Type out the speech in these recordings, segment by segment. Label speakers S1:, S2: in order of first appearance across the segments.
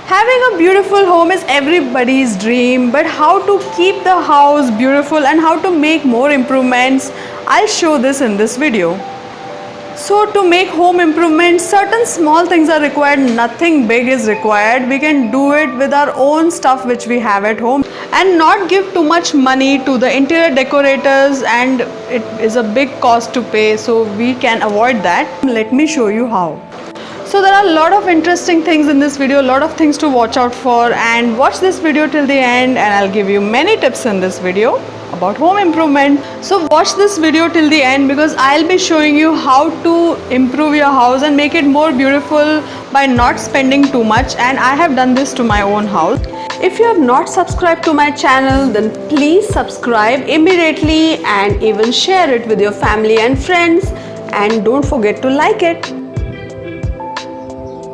S1: Having a beautiful home is everybody's dream, but how to keep the house beautiful and how to make more improvements, I'll show this in this video. So to make home improvements, certain small things are required, nothing big is required. We can do it with our own stuff which we have at home and not give too much money to the interior decorators, and it is a big cost to pay, so we can avoid that. Let me show you how. So there are a lot of interesting things in this video, a lot of things to watch out for, and watch this video till the end and I'll give you many tips in this video about home improvement. So watch this video till the end because I'll be showing you how to improve your house and make it more beautiful by not spending too much, and I have done this to my own house. If you have not subscribed to my channel, then please subscribe immediately and even share it with your family and friends, and don't forget to like it.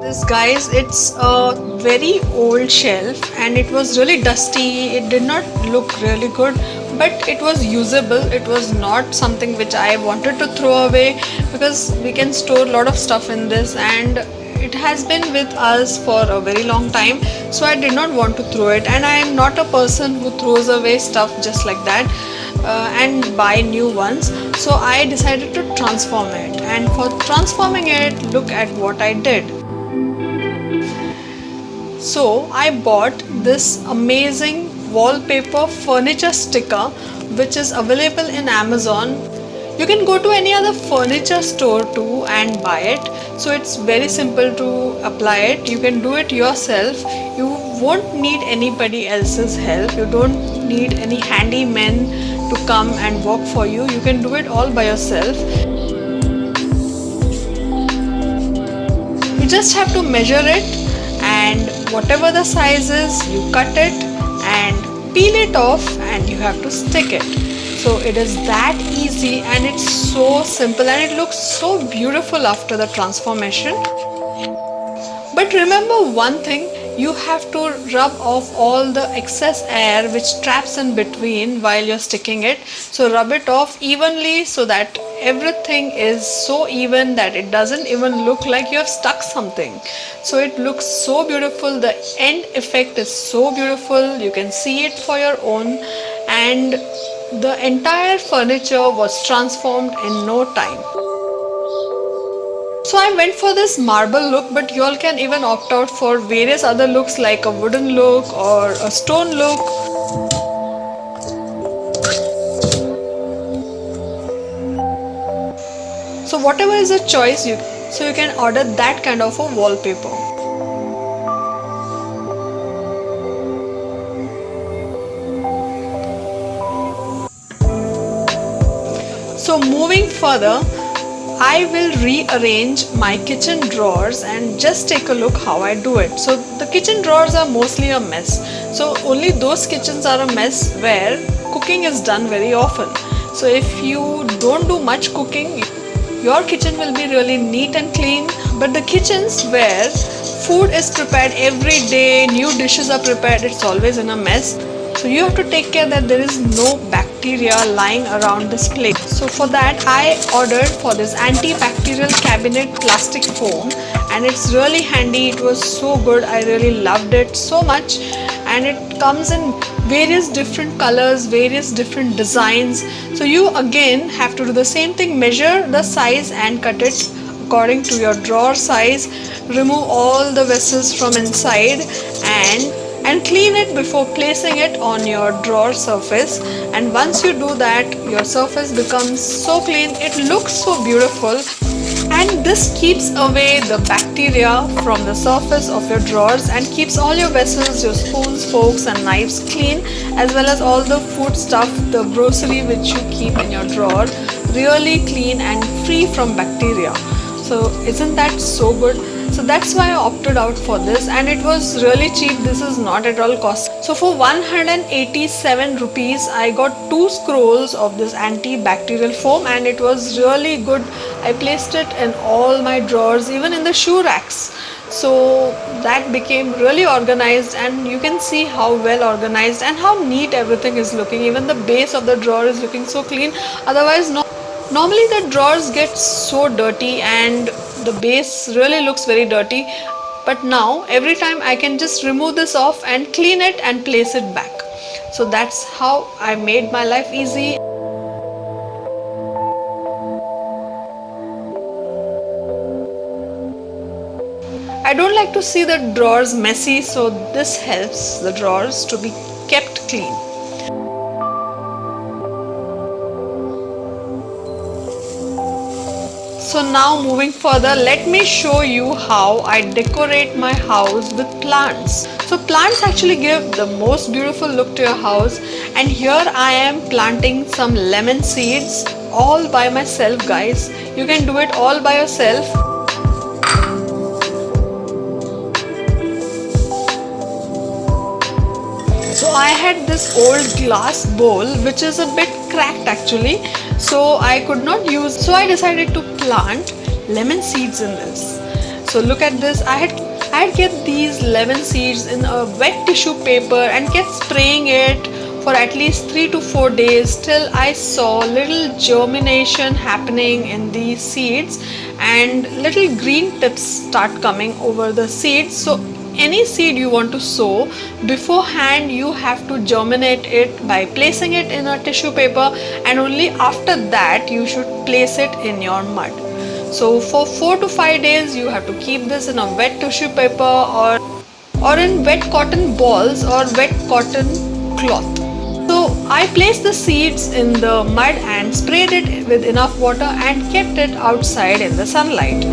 S1: This, guys, it's a very old shelf and it was really dusty. It did not look really good, but it was usable. It was not something which I wanted to throw away because we can store a lot of stuff in this and it has been with us for a very long time, so I did not want to throw it, and I am not a person who throws away stuff just like that and buy new ones. So I decided to transform it, and for transforming it, look at what I did. So I bought this amazing wallpaper furniture sticker which is available in Amazon. You can go to any other furniture store too and buy it. So it's very simple to apply it. You can do it yourself. You won't need anybody else's help. You don't need any handymen to come and work for you. You can do it all by yourself. You just have to measure it, and whatever the size is, you cut it and peel it off and you have to stick it. So it is that easy and it's so simple and it looks so beautiful after the transformation. But remember one thing, you have to rub off all the excess air which traps in between while you're sticking it. So rub it off evenly so that everything is so even that it doesn't even look like you have stuck something. So it looks so beautiful. The end effect is so beautiful. You can see it for your own, and the entire furniture was transformed in no time. So I went for this marble look, but you all can even opt out for various other looks like a wooden look or a stone look. So whatever is your choice, you can order that kind of a wallpaper. So moving further, I will rearrange my kitchen drawers and just take a look how I do it. So the kitchen drawers are mostly a mess. So only those kitchens are a mess where cooking is done very often. So if you don't do much cooking, your kitchen will be really neat and clean. But the kitchens where food is prepared every day, new dishes are prepared, it's always in a mess. So you have to take care that there is no bacteria lying around this place. So for that I ordered for this antibacterial cabinet plastic foam, and it's really handy. It was so good. I really loved it so much, and it comes in various different colors, various different designs. So you again have to do the same thing, measure the size and cut it according to your drawer size. Remove all the vessels from inside and clean it before placing it on your drawer surface. And once you do that, your surface becomes so clean, it looks so beautiful, and this keeps away the bacteria from the surface of your drawers and keeps all your vessels, your spoons, forks and knives clean, as well as all the food stuff, the grocery which you keep in your drawer, really clean and free from bacteria. So isn't that so good? So that's why I opted out for this, and it was really cheap. This is not at all cost. So for 187 rupees I got 2 scrolls of this antibacterial foam, and it was really good. I placed it in all my drawers, even in the shoe racks. So that became really organized, and you can see how well organized and how neat everything is looking. Even the base of the drawer is looking so clean. Otherwise, normally the drawers get so dirty and the base really looks very dirty. but now every time I can just remove this off and clean it and place it back. So that's how I made my life easy. I don't like to see the drawers messy, so this helps the drawers to be kept clean. So now moving further, let me show you how I decorate my house with plants. So plants actually give the most beautiful look to your house, and here I am planting some lemon seeds all by myself, guys. You can do it all by yourself. So I had this old glass bowl which is a bit cracked actually, so I could not use, so I decided to plant lemon seeds in this. So look at this, I had kept these lemon seeds in a wet tissue paper and kept spraying it for at least 3 to 4 days till I saw little germination happening in these seeds and little green tips start coming over the seeds. So any seed you want to sow, beforehand you have to germinate it by placing it in a tissue paper, and only after that you should place it in your mud. So for 4 to 5 days you have to keep this in a wet tissue paper or in wet cotton balls or wet cotton cloth. So I placed the seeds in the mud and sprayed it with enough water and kept it outside in the sunlight.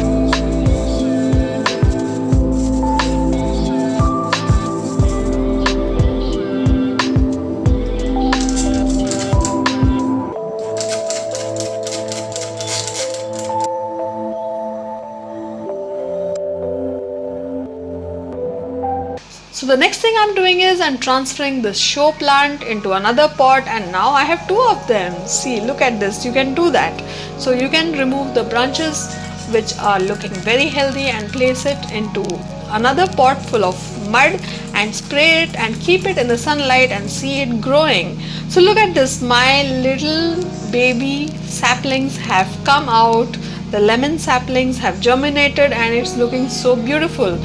S1: So the next thing I'm doing is I'm transferring this show plant into another pot, and now I have 2 of them. See, look at this, you can do that. So you can remove the branches which are looking very healthy and place it into another pot full of mud and spray it and keep it in the sunlight and see it growing. So look at this, my little baby saplings have come out, the lemon saplings have germinated and it's looking so beautiful.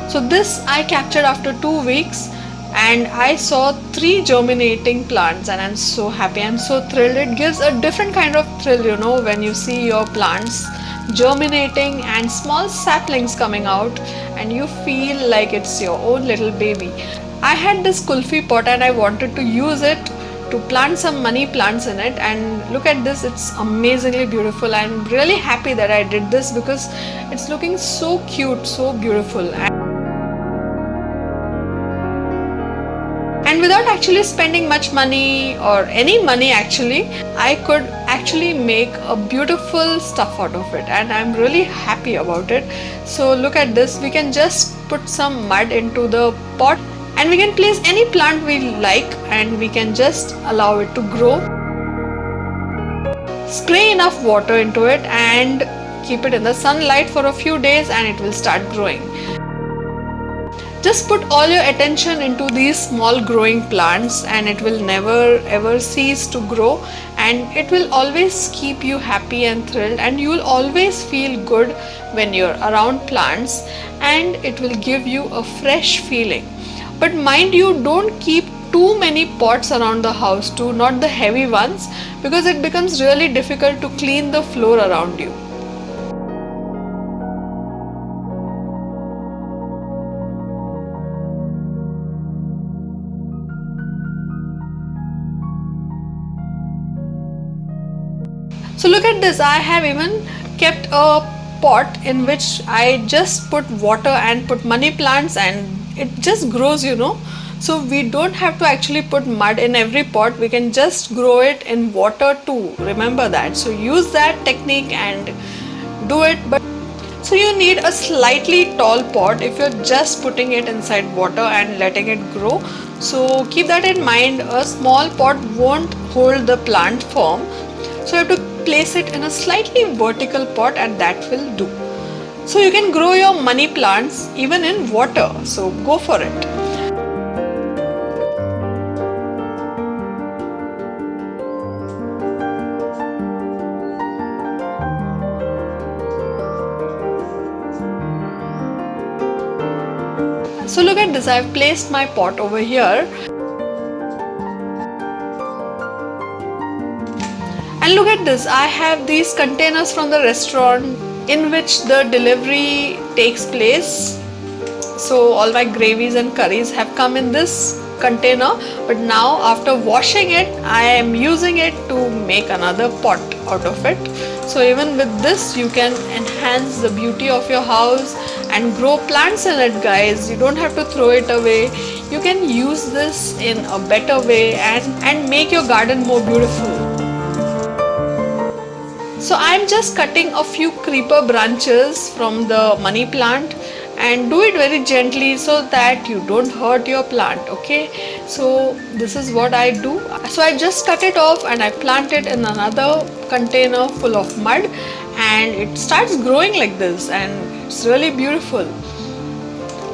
S1: So this I captured after 2 weeks and I saw 3 germinating plants, and I'm so happy, I'm so thrilled. It gives a different kind of thrill, you know, when you see your plants germinating and small saplings coming out and you feel like it's your own little baby. I had this kulfi pot and I wanted to use it to plant some money plants in it, and look at this, it's amazingly beautiful. I'm really happy that I did this because it's looking so cute, so beautiful. And without actually spending much money or any money actually, I could actually make a beautiful stuff out of it, and I'm really happy about it. So look at this, we can just put some mud into the pot and we can place any plant we like and we can just allow it to grow. Spray enough water into it and keep it in the sunlight for a few days and it will start growing. Just put all your attention into these small growing plants and it will never ever cease to grow, and it will always keep you happy and thrilled, and you will always feel good when you're around plants, and it will give you a fresh feeling. But mind you, don't keep too many pots around the house too, not the heavy ones, because it becomes really difficult to clean the floor around you. So look at this, I have even kept a pot in which I just put water and put money plants and it just grows, you know. So we don't have to actually put mud in every pot, we can just grow it in water too, remember that. So use that technique and do it. But so you need a slightly tall pot if you're just putting it inside water and letting it grow. So keep that in mind, a small pot won't hold the plant firm. So you have to place it in a slightly vertical pot and that will do. So you can grow your money plants even in water. So go for it. So look at this, I've placed my pot over here. And look at this, I have these containers from the restaurant in which the delivery takes place. So all my gravies and curries have come in this container, but now after washing it, I am using it to make another pot out of it. So even with this, you can enhance the beauty of your house and grow plants in it, guys. You don't have to throw it away. You can use this in a better way and make your garden more beautiful. So I'm just cutting a few creeper branches from the money plant, and do it very gently so that you don't hurt your plant. Okay, so this is what I do. So I just cut it off and I plant it in another container full of mud, and it starts growing like this, and it's really beautiful.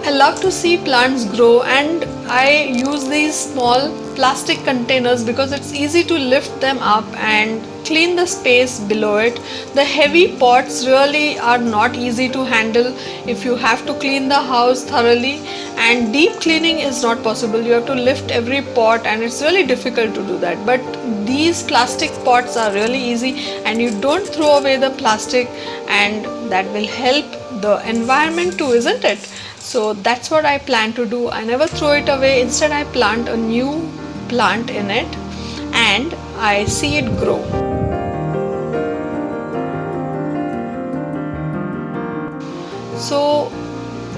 S1: I love to see plants grow, and I use these small plastic containers because it's easy to lift them up and clean the space below it. The heavy pots really are not easy to handle if you have to clean the house thoroughly, and deep cleaning is not possible. You have to lift every pot and it's really difficult to do that. But these plastic pots are really easy, and you don't throw away the plastic, and that will help the environment too, isn't it? So that's what I plan to do. I never throw it away. Instead, I plant a new plant in it and I see it grow. So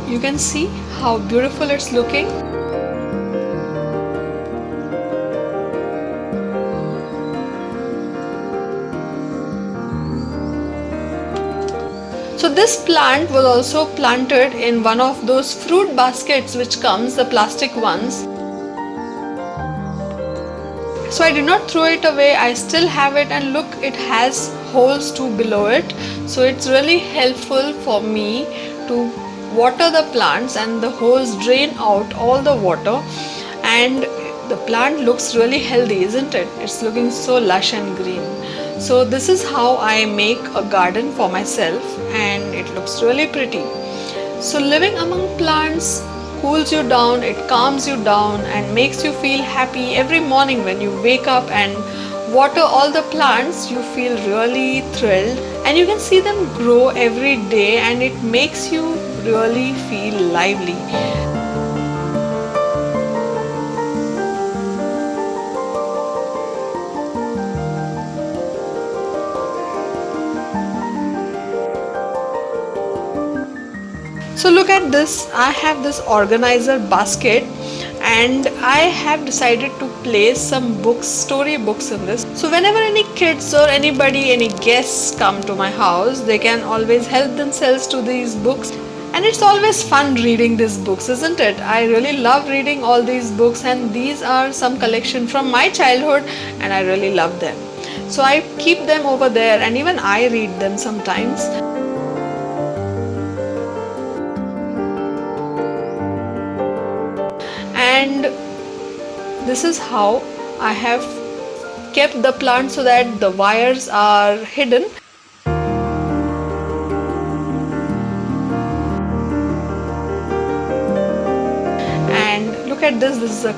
S1: you can see how beautiful it's looking. So this plant was also planted in one of those fruit baskets which comes, the plastic ones. So I did not throw it away, I still have it, and look, it has holes too below it. So it's really helpful for me to water the plants, and the holes drain out all the water, and the plant looks really healthy, isn't it? It's looking so lush and green. So this is how I make a garden for myself, and it looks really pretty. So living among plants cools you down, it calms you down and makes you feel happy. Every morning when you wake up and water all the plants, you feel really thrilled, and you can see them grow every day, and it makes you really feel lively. So look at this, I have this organizer basket, and I have decided to place some books, story books in this. So whenever any kids or anybody, any guests come to my house, they can always help themselves to these books. And it's always fun reading these books, isn't it? I really love reading all these books, and these are some collection from my childhood, and I really love them. So I keep them over there, and even I read them sometimes. And this is how I have kept the plant so that the wires are hidden. And look at this, this is a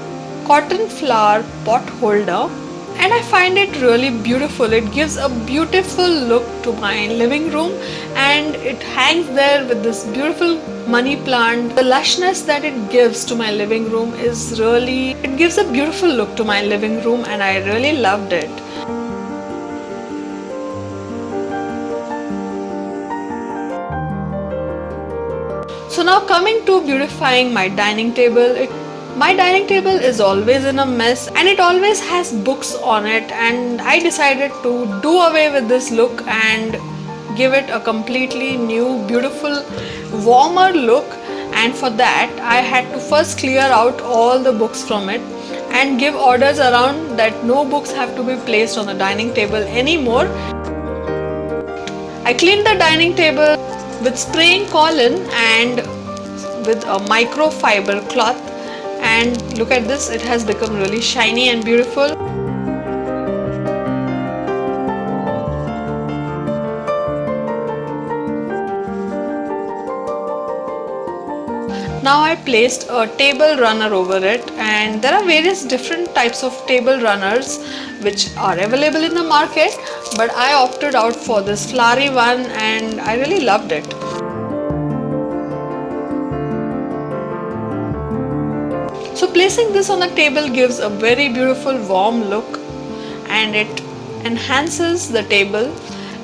S1: cotton flower pot holder, and I find it really beautiful. It gives a beautiful look to my living room, and it hangs there with this beautiful money plant. The lushness that it gives to my living room is really, it gives a beautiful look to my living room, and I really loved it. So now coming to beautifying my dining table. My dining table is always in a mess, and it always has books on it, and I decided to do away with this look and give it a completely new, beautiful, warmer look. And for that I had to first clear out all the books from it and give orders around that no books have to be placed on the dining table anymore. I cleaned the dining table with spraying Colin and with a microfiber cloth. And look at this, it has become really shiny and beautiful. Now I placed a table runner over it, and there are various different types of table runners which are available in the market, but I opted out for this flowery one and I really loved it. So placing this on the table gives a very beautiful warm look and it enhances the table.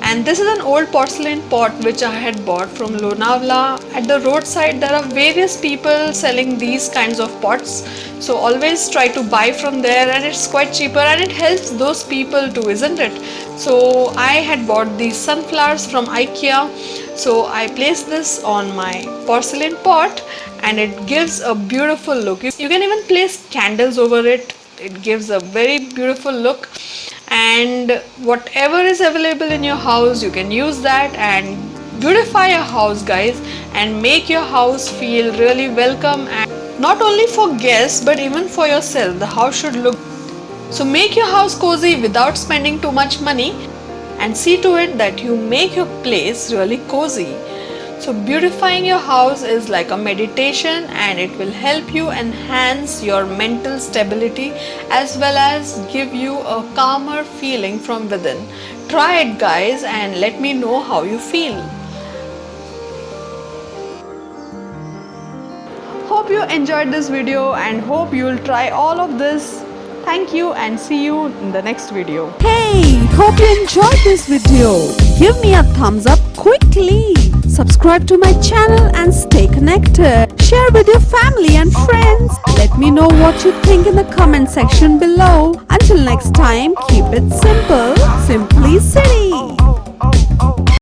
S1: And this is an old porcelain pot which I had bought from Lonavala. At the roadside there are various people selling these kinds of pots, so always try to buy from there, and it's quite cheaper and it helps those people too, isn't it? So I had bought these sunflowers from IKEA, so I placed this on my porcelain pot and it gives a beautiful look. You can even place candles over it. It gives a very beautiful look. And whatever is available in your house, you can use that and beautify your house, guys, and make your house feel really welcome, and not only for guests but even for yourself. The house should look so. Make your house cozy without spending too much money, and see to it that you make your place really cozy. So beautifying your house is like a meditation, and it will help you enhance your mental stability as well as give you a calmer feeling from within. Try it, guys, and let me know how you feel. Hope you enjoyed this video and hope you will try all of this. Thank you and see you in the next video.
S2: Hey, hope you enjoyed this video. Give me a thumbs up quickly. Subscribe to my channel and stay connected. Share with your family and friends. Let me know what you think in the comment section below. Until next time, keep it simple.